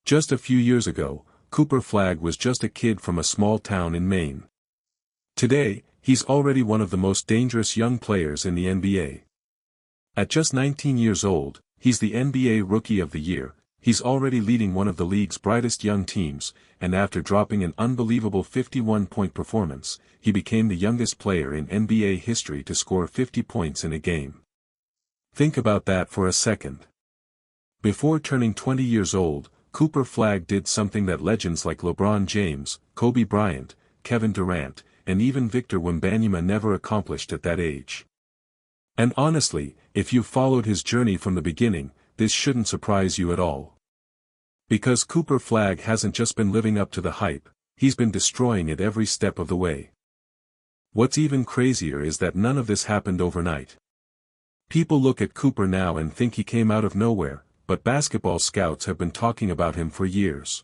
Just a few years ago, Cooper Flagg was just a kid from a small town in Maine. Today, he's already one of the most dangerous young players in the NBA. At just 19 years old, he's the NBA Rookie of the Year. He's already leading one of the league's brightest young teams, and after dropping an unbelievable 51-point performance, he became the youngest player in NBA history to score 50 points in a game. Think about that for a second. Before turning 20 years old, Cooper Flagg did something that legends like LeBron James, Kobe Bryant, Kevin Durant, and even Victor Wembanyama never accomplished at that age. And honestly, if you followed his journey from the beginning, this shouldn't surprise you at all. Because Cooper Flagg hasn't just been living up to the hype, he's been destroying it every step of the way. What's even crazier is that none of this happened overnight. People look at Cooper now and think he came out of nowhere, but basketball scouts have been talking about him for years.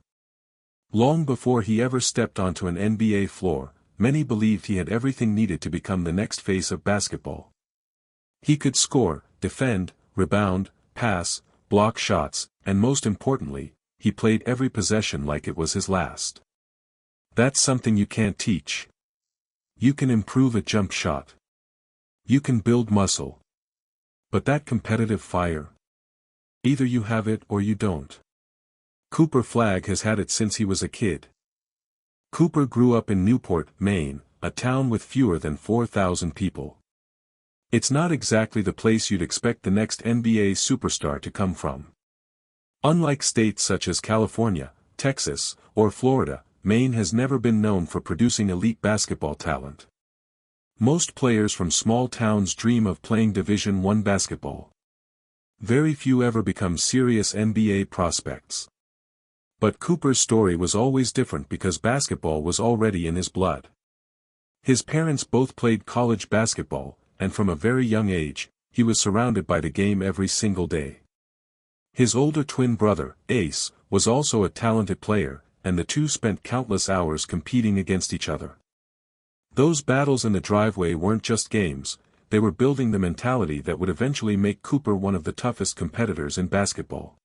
Long before he ever stepped onto an NBA floor, many believed he had everything needed to become the next face of basketball. He could score, defend, rebound, pass, block shots, and most importantly, he played every possession like it was his last. That's something you can't teach. You can improve a jump shot. You can build muscle. But that competitive fire? Either you have it or you don't. Cooper Flagg has had it since he was a kid. Cooper grew up in Newport, Maine, a town with fewer than 4,000 people. It's not exactly the place you'd expect the next NBA superstar to come from. Unlike states such as California, Texas, or Florida, Maine has never been known for producing elite basketball talent. Most players from small towns dream of playing Division I basketball. Very few ever become serious NBA prospects. But Cooper's story was always different because basketball was already in his blood. His parents both played college basketball, and from a very young age, he was surrounded by the game every single day. His older twin brother, Ace, was also a talented player, and the two spent countless hours competing against each other. Those battles in the driveway weren't just games, they were building the mentality that would eventually make Cooper one of the toughest competitors in basketball.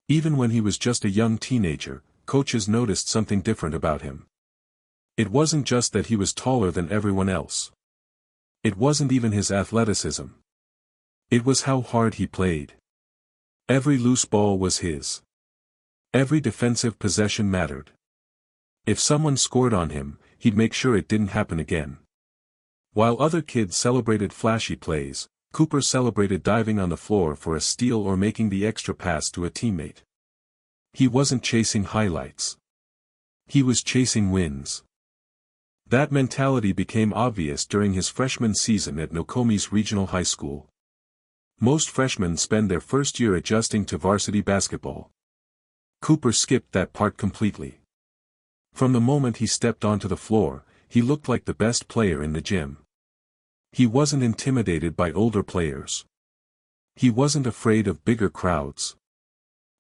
Even when he was just a young teenager, coaches noticed something different about him. It wasn't just that he was taller than everyone else. It wasn't even his athleticism. It was how hard he played. Every loose ball was his. Every defensive possession mattered. If someone scored on him, he'd make sure it didn't happen again. While other kids celebrated flashy plays, Cooper celebrated diving on the floor for a steal or making the extra pass to a teammate. He wasn't chasing highlights. He was chasing wins. That mentality became obvious during his freshman season at Nokomis Regional High School. Most freshmen spend their first year adjusting to varsity basketball. Cooper skipped that part completely. From the moment he stepped onto the floor, he looked like the best player in the gym. He wasn't intimidated by older players. He wasn't afraid of bigger crowds.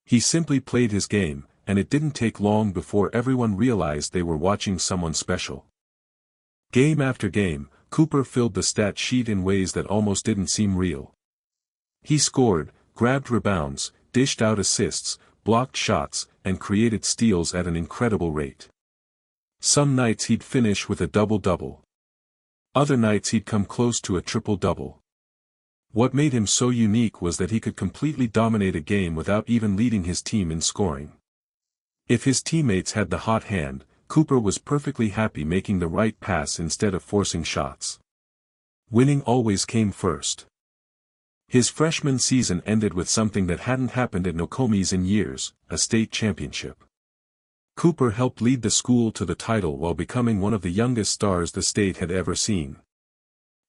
He simply played his game, and it didn't take long before everyone realized they were watching someone special. Game after game, Cooper filled the stat sheet in ways that almost didn't seem real. He scored, grabbed rebounds, dished out assists, blocked shots, and created steals at an incredible rate. Some nights he'd finish with a double-double. Other nights he'd come close to a triple-double. What made him so unique was that he could completely dominate a game without even leading his team in scoring. If his teammates had the hot hand, Cooper was perfectly happy making the right pass instead of forcing shots. Winning always came first. His freshman season ended with something that hadn't happened at Nokomis in years, a state championship. Cooper helped lead the school to the title while becoming one of the youngest stars the state had ever seen.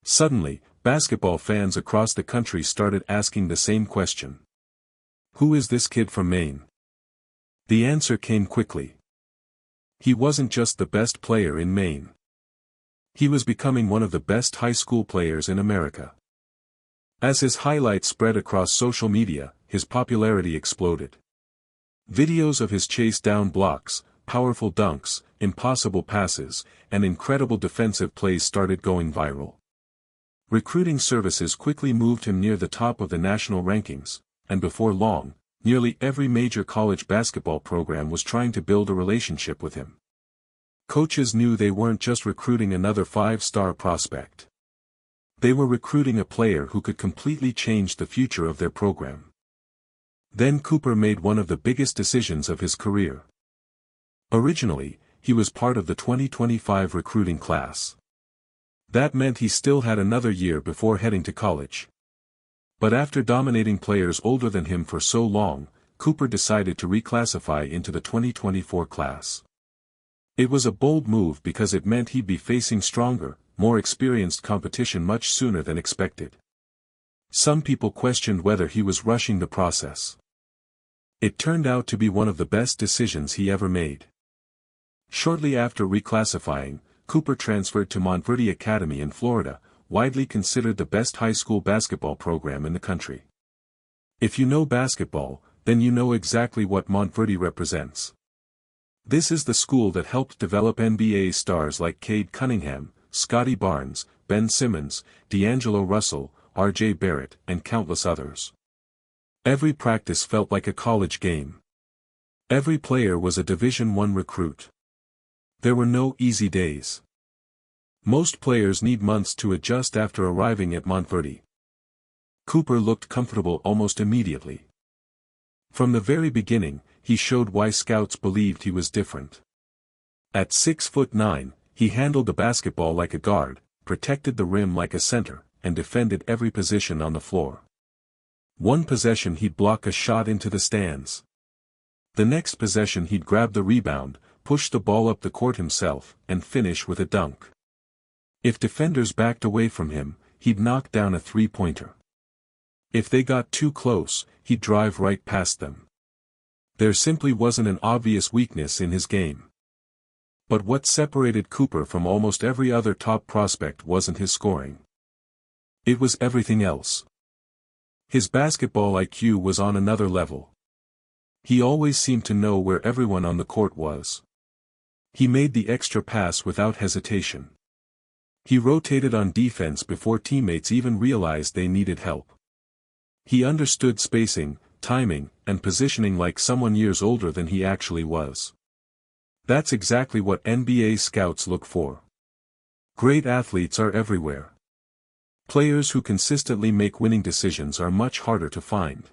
Suddenly, basketball fans across the country started asking the same question. Who is this kid from Maine? The answer came quickly. He wasn't just the best player in Maine. He was becoming one of the best high school players in America. As his highlights spread across social media, his popularity exploded. Videos of his chase-down blocks, powerful dunks, impossible passes, and incredible defensive plays started going viral. Recruiting services quickly moved him near the top of the national rankings, and before long, nearly every major college basketball program was trying to build a relationship with him. Coaches knew they weren't just recruiting another five-star prospect. They were recruiting a player who could completely change the future of their program. Then Cooper made one of the biggest decisions of his career. Originally, he was part of the 2025 recruiting class. That meant he still had another year before heading to college. But after dominating players older than him for so long, Cooper decided to reclassify into the 2024 class. It was a bold move because it meant he'd be facing stronger, more experienced competition much sooner than expected. Some people questioned whether he was rushing the process. It turned out to be one of the best decisions he ever made. Shortly after reclassifying, Cooper transferred to Montverde Academy in Florida, widely considered the best high school basketball program in the country. If you know basketball, then you know exactly what Montverde represents. This is the school that helped develop NBA stars like Cade Cunningham, Scotty Barnes, Ben Simmons, D'Angelo Russell, R.J. Barrett, and countless others. Every practice felt like a college game. Every player was a Division I recruit. There were no easy days. Most players need months to adjust after arriving at Montverde. Cooper looked comfortable almost immediately. From the very beginning, he showed why scouts believed he was different. At 6'9", he handled the basketball like a guard, protected the rim like a center, and defended every position on the floor. One possession he'd block a shot into the stands. The next possession he'd grab the rebound, push the ball up the court himself, and finish with a dunk. If defenders backed away from him, he'd knock down a three-pointer. If they got too close, he'd drive right past them. There simply wasn't an obvious weakness in his game. But what separated Cooper from almost every other top prospect wasn't his scoring. It was everything else. His basketball IQ was on another level. He always seemed to know where everyone on the court was. He made the extra pass without hesitation. He rotated on defense before teammates even realized they needed help. He understood spacing, timing, and positioning like someone years older than he actually was. That's exactly what NBA scouts look for. Great athletes are everywhere. Players who consistently make winning decisions are much harder to find.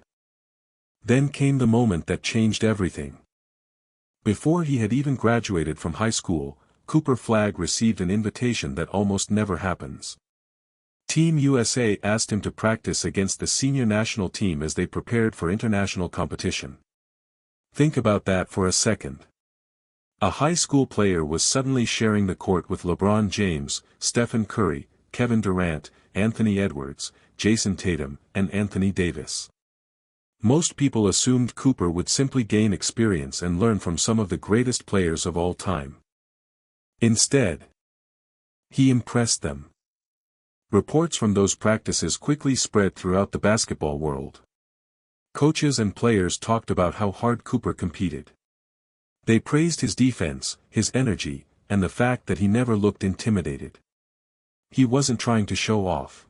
Then came the moment that changed everything. Before he had even graduated from high school, Cooper Flagg received an invitation that almost never happens. Team USA asked him to practice against the senior national team as they prepared for international competition. Think about that for a second. A high school player was suddenly sharing the court with LeBron James, Stephen Curry, Kevin Durant, Anthony Edwards, Jason Tatum, and Anthony Davis. Most people assumed Cooper would simply gain experience and learn from some of the greatest players of all time. Instead, he impressed them. Reports from those practices quickly spread throughout the basketball world. Coaches and players talked about how hard Cooper competed. They praised his defense, his energy, and the fact that he never looked intimidated. He wasn't trying to show off.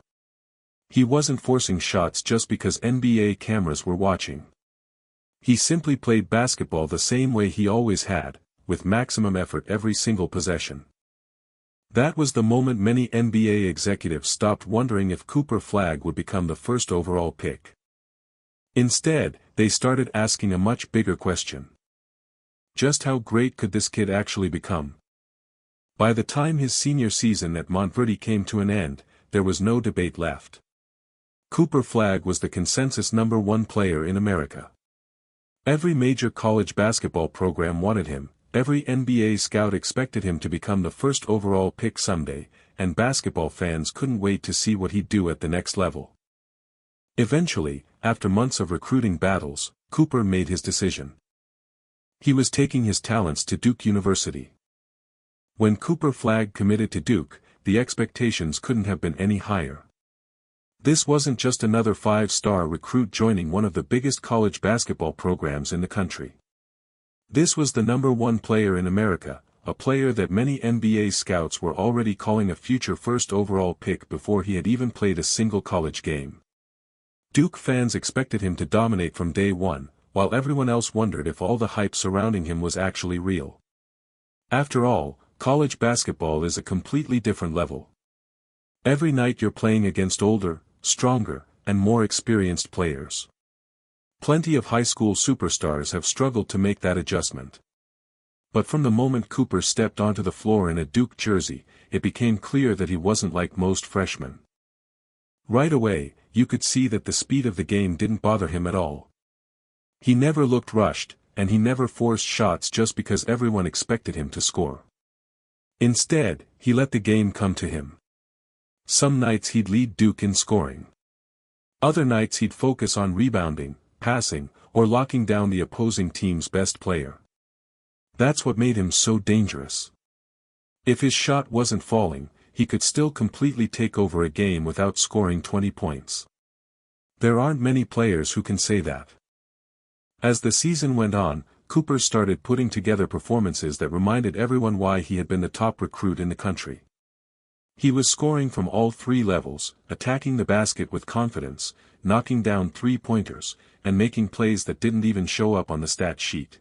He wasn't forcing shots just because NBA cameras were watching. He simply played basketball the same way he always had, with maximum effort every single possession. That was the moment many NBA executives stopped wondering if Cooper Flagg would become the first overall pick. Instead, they started asking a much bigger question. Just how great could this kid actually become? By the time his senior season at Montverde came to an end, there was no debate left. Cooper Flagg was the consensus #1 player in America. Every major college basketball program wanted him, every NBA scout expected him to become the first overall pick someday, and basketball fans couldn't wait to see what he'd do at the next level. Eventually, after months of recruiting battles, Cooper made his decision. He was taking his talents to Duke University. When Cooper Flagg committed to Duke, the expectations couldn't have been any higher. This wasn't just another five-star recruit joining one of the biggest college basketball programs in the country. This was the #1 player in America, a player that many NBA scouts were already calling a future first overall pick before he had even played a single college game. Duke fans expected him to dominate from day one, while everyone else wondered if all the hype surrounding him was actually real. After all, college basketball is a completely different level. Every night you're playing against older, stronger, and more experienced players. Plenty of high school superstars have struggled to make that adjustment. But from the moment Cooper stepped onto the floor in a Duke jersey, it became clear that he wasn't like most freshmen. Right away, you could see that the speed of the game didn't bother him at all. He never looked rushed, and he never forced shots just because everyone expected him to score. Instead, he let the game come to him. Some nights he'd lead Duke in scoring. Other nights he'd focus on rebounding, passing, or locking down the opposing team's best player. That's what made him so dangerous. If his shot wasn't falling, he could still completely take over a game without scoring 20 points. There aren't many players who can say that. As the season went on, Cooper started putting together performances that reminded everyone why he had been the top recruit in the country. He was scoring from all three levels, attacking the basket with confidence, knocking down three-pointers, and making plays that didn't even show up on the stat sheet.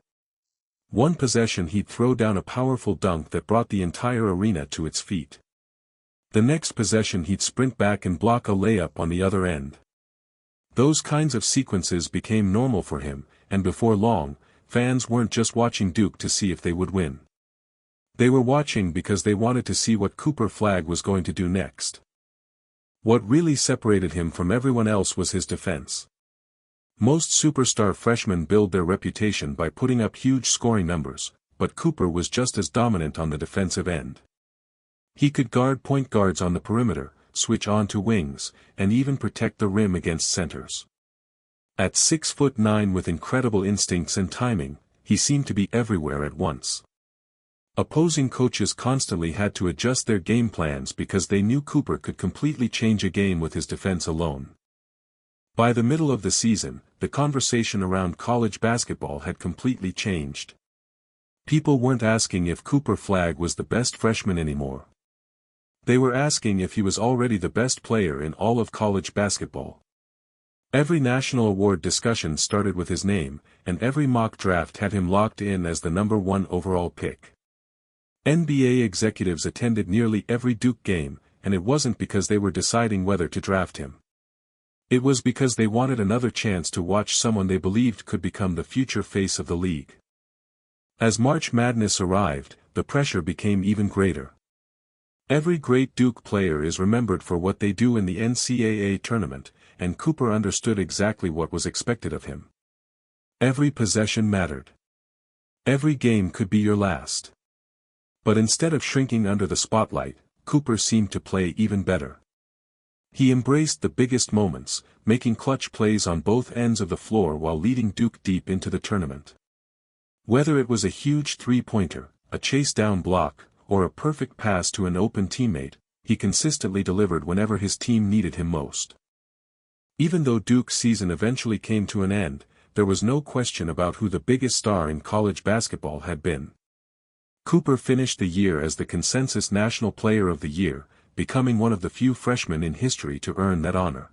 One possession he'd throw down a powerful dunk that brought the entire arena to its feet. The next possession he'd sprint back and block a layup on the other end. Those kinds of sequences became normal for him, and before long, fans weren't just watching Duke to see if they would win. They were watching because they wanted to see what Cooper Flagg was going to do next. What really separated him from everyone else was his defense. Most superstar freshmen build their reputation by putting up huge scoring numbers, but Cooper was just as dominant on the defensive end. He could guard point guards on the perimeter, switch on to wings, and even protect the rim against centers. At 6'9" with incredible instincts and timing, he seemed to be everywhere at once. Opposing coaches constantly had to adjust their game plans because they knew Cooper could completely change a game with his defense alone. By the middle of the season, the conversation around college basketball had completely changed. People weren't asking if Cooper Flagg was the best freshman anymore. They were asking if he was already the best player in all of college basketball. Every national award discussion started with his name, and every mock draft had him locked in as the number 1 overall pick. NBA executives attended nearly every Duke game, and it wasn't because they were deciding whether to draft him. It was because they wanted another chance to watch someone they believed could become the future face of the league. As March Madness arrived, the pressure became even greater. Every great Duke player is remembered for what they do in the NCAA tournament, and Cooper understood exactly what was expected of him. Every possession mattered. Every game could be your last. But instead of shrinking under the spotlight, Cooper seemed to play even better. He embraced the biggest moments, making clutch plays on both ends of the floor while leading Duke deep into the tournament. Whether it was a huge three-pointer, a chase-down block, or a perfect pass to an open teammate, he consistently delivered whenever his team needed him most. Even though Duke's season eventually came to an end, there was no question about who the biggest star in college basketball had been. Cooper finished the year as the consensus National Player of the Year, becoming one of the few freshmen in history to earn that honor.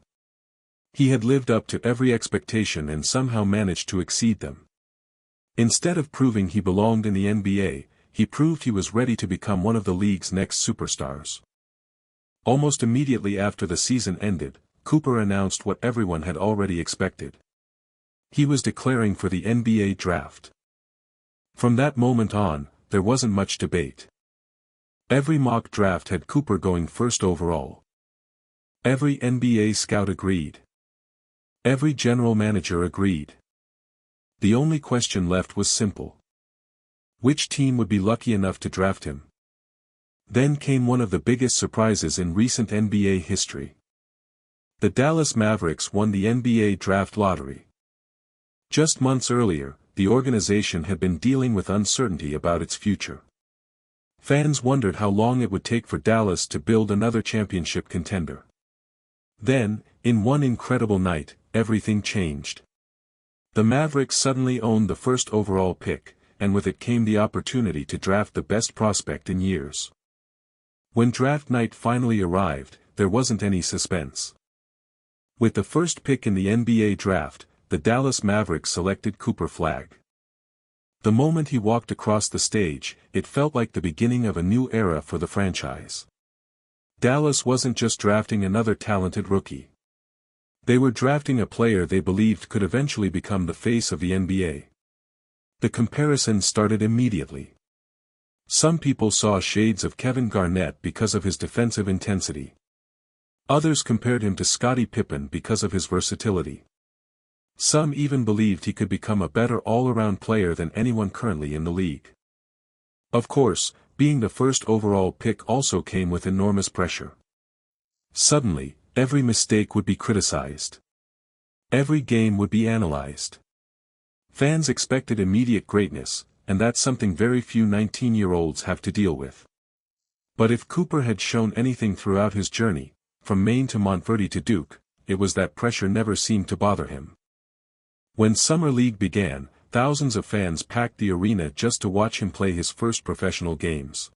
He had lived up to every expectation and somehow managed to exceed them. Instead of proving he belonged in the NBA, he proved he was ready to become one of the league's next superstars. Almost immediately after the season ended, Cooper announced what everyone had already expected. He was declaring for the NBA draft. From that moment on, there wasn't much debate. Every mock draft had Cooper going first overall. Every NBA scout agreed. Every general manager agreed. The only question left was simple. Which team would be lucky enough to draft him? Then came one of the biggest surprises in recent NBA history. The Dallas Mavericks won the NBA draft lottery. Just months earlier, the organization had been dealing with uncertainty about its future. Fans wondered how long it would take for Dallas to build another championship contender. Then, in one incredible night, everything changed. The Mavericks suddenly owned the first overall pick, and with it came the opportunity to draft the best prospect in years. When draft night finally arrived, there wasn't any suspense. With the first pick in the NBA draft, the Dallas Mavericks selected Cooper Flagg. The moment he walked across the stage, it felt like the beginning of a new era for the franchise. Dallas wasn't just drafting another talented rookie. They were drafting a player they believed could eventually become the face of the NBA. The comparison started immediately. Some people saw shades of Kevin Garnett because of his defensive intensity. Others compared him to Scottie Pippen because of his versatility. Some even believed he could become a better all-around player than anyone currently in the league. Of course, being the first overall pick also came with enormous pressure. Suddenly, every mistake would be criticized. Every game would be analyzed. Fans expected immediate greatness, and that's something very few 19-year-olds have to deal with. But if Cooper had shown anything throughout his journey, from Maine to Montverde to Duke, it was that pressure never seemed to bother him. When Summer League began, thousands of fans packed the arena just to watch him play his first professional games.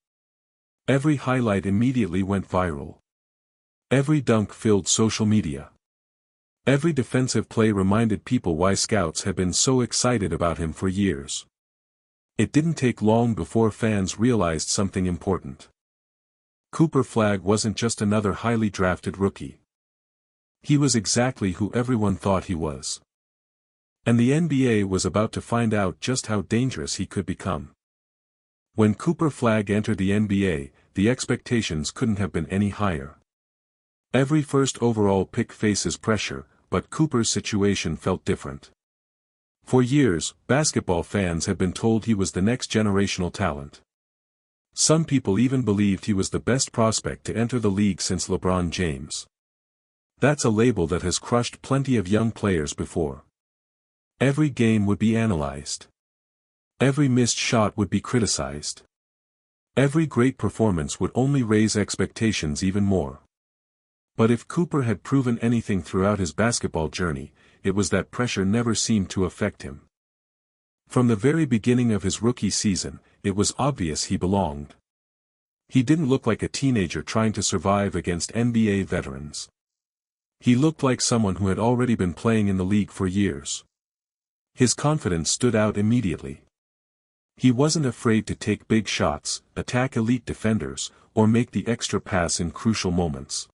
Every highlight immediately went viral. Every dunk filled social media. Every defensive play reminded people why scouts had been so excited about him for years. It didn't take long before fans realized something important. Cooper Flagg wasn't just another highly drafted rookie. He was exactly who everyone thought he was. And the NBA was about to find out just how dangerous he could become. When Cooper Flagg entered the NBA, the expectations couldn't have been any higher. Every first overall pick faces pressure, but Cooper's situation felt different. For years, basketball fans had been told he was the next generational talent. Some people even believed he was the best prospect to enter the league since LeBron James. That's a label that has crushed plenty of young players before. Every game would be analyzed. Every missed shot would be criticized. Every great performance would only raise expectations even more. But if Cooper had proven anything throughout his basketball journey, it was that pressure never seemed to affect him. From the very beginning of his rookie season, it was obvious he belonged. He didn't look like a teenager trying to survive against NBA veterans. He looked like someone who had already been playing in the league for years. His confidence stood out immediately. He wasn't afraid to take big shots, attack elite defenders, or make the extra pass in crucial moments.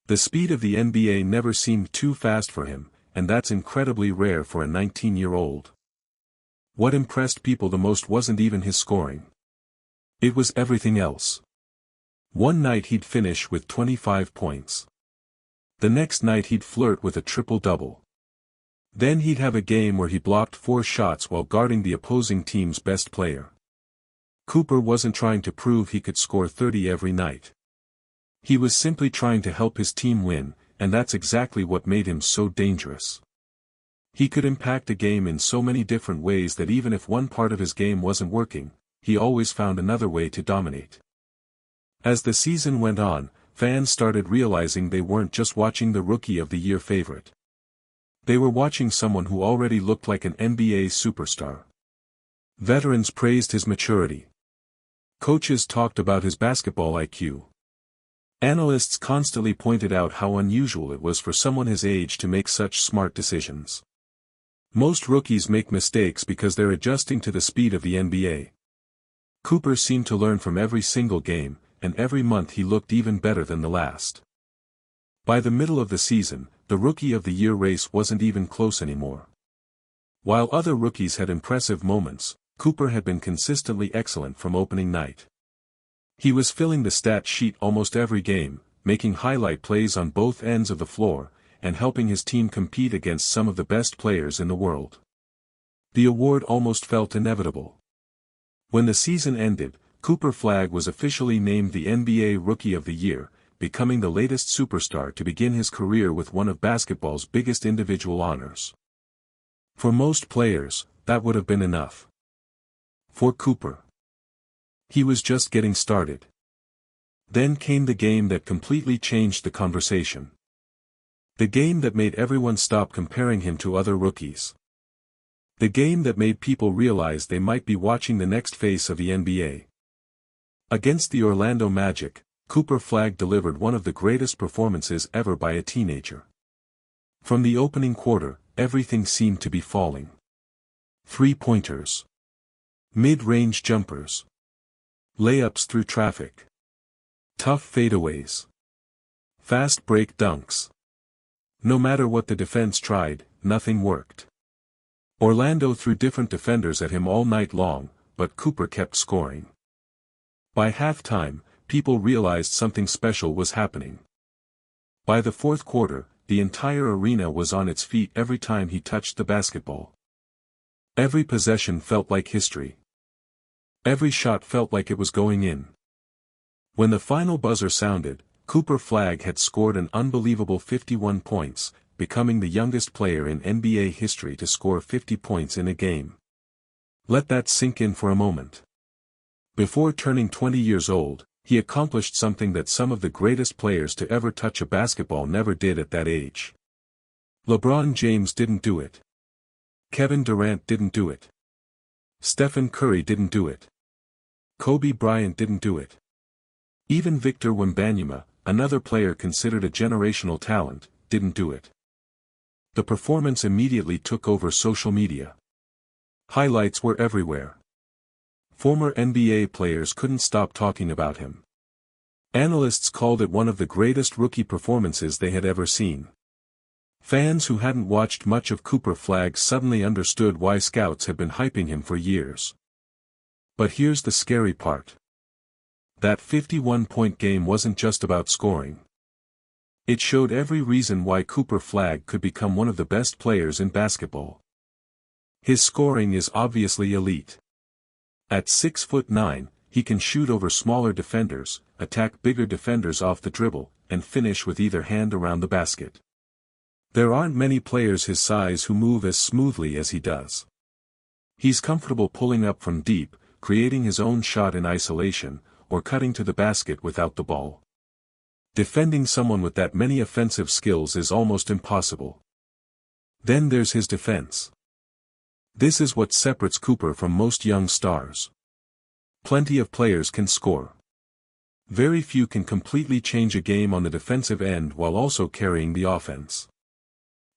The speed of the NBA never seemed too fast for him, and that's incredibly rare for a 19-year-old. What impressed people the most wasn't even his scoring. It was everything else. One night he'd finish with 25 points. The next night he'd flirt with a triple-double. Then he'd have a game where he blocked 4 shots while guarding the opposing team's best player. Cooper wasn't trying to prove he could score 30 every night. He was simply trying to help his team win, and that's exactly what made him so dangerous. He could impact a game in so many different ways that even if one part of his game wasn't working, he always found another way to dominate. As the season went on, fans started realizing they weren't just watching the Rookie of the Year favorite. They were watching someone who already looked like an NBA superstar. Veterans praised his maturity. Coaches talked about his basketball IQ. Analysts constantly pointed out how unusual it was for someone his age to make such smart decisions. Most rookies make mistakes because they're adjusting to the speed of the NBA. Cooper seemed to learn from every single game, and every month he looked even better than the last. By the middle of the season, the Rookie of the Year race wasn't even close anymore. While other rookies had impressive moments, Cooper had been consistently excellent from opening night. He was filling the stat sheet almost every game, making highlight plays on both ends of the floor, and helping his team compete against some of the best players in the world. The award almost felt inevitable. When the season ended, Cooper Flagg was officially named the NBA Rookie of the Year, becoming the latest superstar to begin his career with one of basketball's biggest individual honors. For most players, that would have been enough. For Cooper, he was just getting started. Then came the game that completely changed the conversation. The game that made everyone stop comparing him to other rookies. The game that made people realize they might be watching the next face of the NBA. Against the Orlando Magic, Cooper Flagg delivered one of the greatest performances ever by a teenager. From the opening quarter, everything seemed to be falling. Three-pointers. Mid-range jumpers. Layups through traffic. Tough fadeaways. Fast break dunks. No matter what the defense tried, nothing worked. Orlando threw different defenders at him all night long, but Cooper kept scoring. By halftime, people realized something special was happening. By the fourth quarter, the entire arena was on its feet every time he touched the basketball. Every possession felt like history. Every shot felt like it was going in. When the final buzzer sounded, Cooper Flagg had scored an unbelievable 51 points, becoming the youngest player in NBA history to score 50 points in a game. Let that sink in for a moment. Before turning 20 years old, he accomplished something that some of the greatest players to ever touch a basketball never did at that age. LeBron James didn't do it. Kevin Durant didn't do it. Stephen Curry didn't do it. Kobe Bryant didn't do it. Even Victor Wembanyama, another player considered a generational talent, didn't do it. The performance immediately took over social media. Highlights were everywhere. Former NBA players couldn't stop talking about him. Analysts called it one of the greatest rookie performances they had ever seen. Fans who hadn't watched much of Cooper Flagg suddenly understood why scouts had been hyping him for years. But here's the scary part. That 51-point game wasn't just about scoring. It showed every reason why Cooper Flagg could become one of the best players in basketball. His scoring is obviously elite. At 6'9", he can shoot over smaller defenders, attack bigger defenders off the dribble, and finish with either hand around the basket. There aren't many players his size who move as smoothly as he does. He's comfortable pulling up from deep, creating his own shot in isolation, or cutting to the basket without the ball. Defending someone with that many offensive skills is almost impossible. Then there's his defense. This is what separates Cooper from most young stars. Plenty of players can score. Very few can completely change a game on the defensive end while also carrying the offense.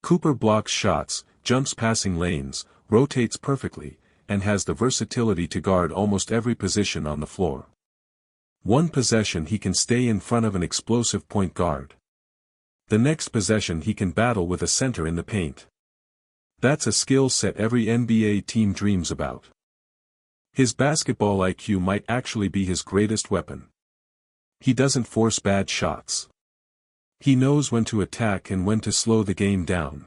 Cooper blocks shots, jumps passing lanes, rotates perfectly, and has the versatility to guard almost every position on the floor. One possession he can stay in front of an explosive point guard. The next possession he can battle with a center in the paint. That's a skill set every NBA team dreams about. His basketball IQ might actually be his greatest weapon. He doesn't force bad shots. He knows when to attack and when to slow the game down.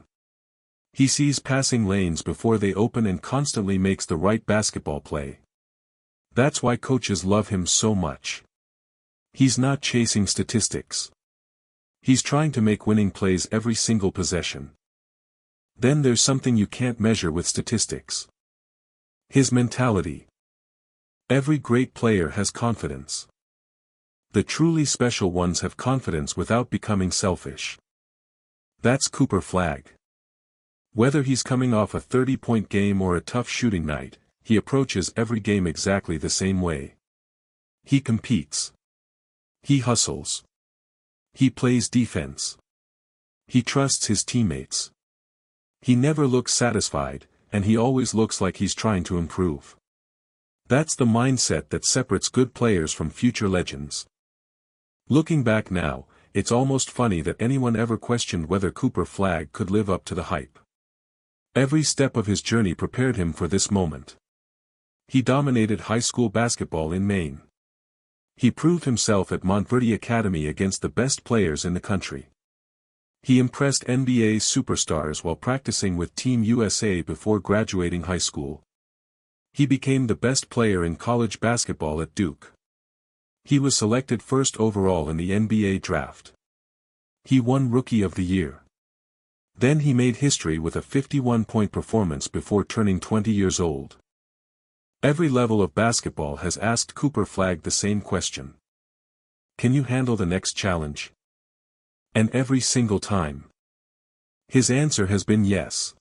He sees passing lanes before they open and constantly makes the right basketball play. That's why coaches love him so much. He's not chasing statistics. He's trying to make winning plays every single possession. Then there's something you can't measure with statistics. His mentality. Every great player has confidence. The truly special ones have confidence without becoming selfish. That's Cooper Flagg. Whether he's coming off a 30-point game or a tough shooting night, he approaches every game exactly the same way. He competes. He hustles. He plays defense. He trusts his teammates. He never looks satisfied, and he always looks like he's trying to improve. That's the mindset that separates good players from future legends. Looking back now, it's almost funny that anyone ever questioned whether Cooper Flagg could live up to the hype. Every step of his journey prepared him for this moment. He dominated high school basketball in Maine. He proved himself at Montverde Academy against the best players in the country. He impressed NBA superstars while practicing with Team USA before graduating high school. He became the best player in college basketball at Duke. He was selected first overall in the NBA draft. He won Rookie of the Year. Then he made history with a 51-point performance before turning 20 years old. Every level of basketball has asked Cooper Flagg the same question. Can you handle the next challenge? And every single time, his answer has been yes.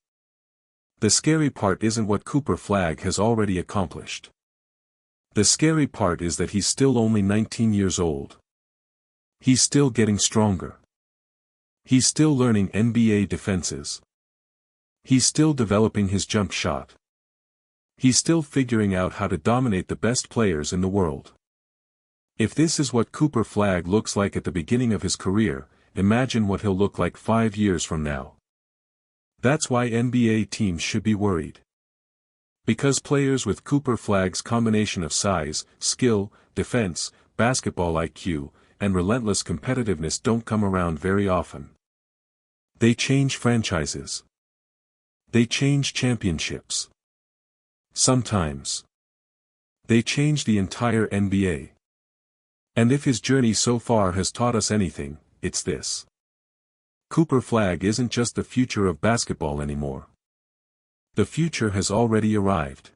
The scary part isn't what Cooper Flagg has already accomplished. The scary part is that he's still only 19 years old. He's still getting stronger. He's still learning NBA defenses. He's still developing his jump shot. He's still figuring out how to dominate the best players in the world. If this is what Cooper Flagg looks like at the beginning of his career, imagine what he'll look like 5 years from now. That's why NBA teams should be worried. Because players with Cooper Flagg's combination of size, skill, defense, basketball IQ, and relentless competitiveness don't come around very often. They change franchises. They change championships. Sometimes. They change the entire NBA. And if his journey so far has taught us anything, it's this. Cooper Flagg isn't just the future of basketball anymore. The future has already arrived.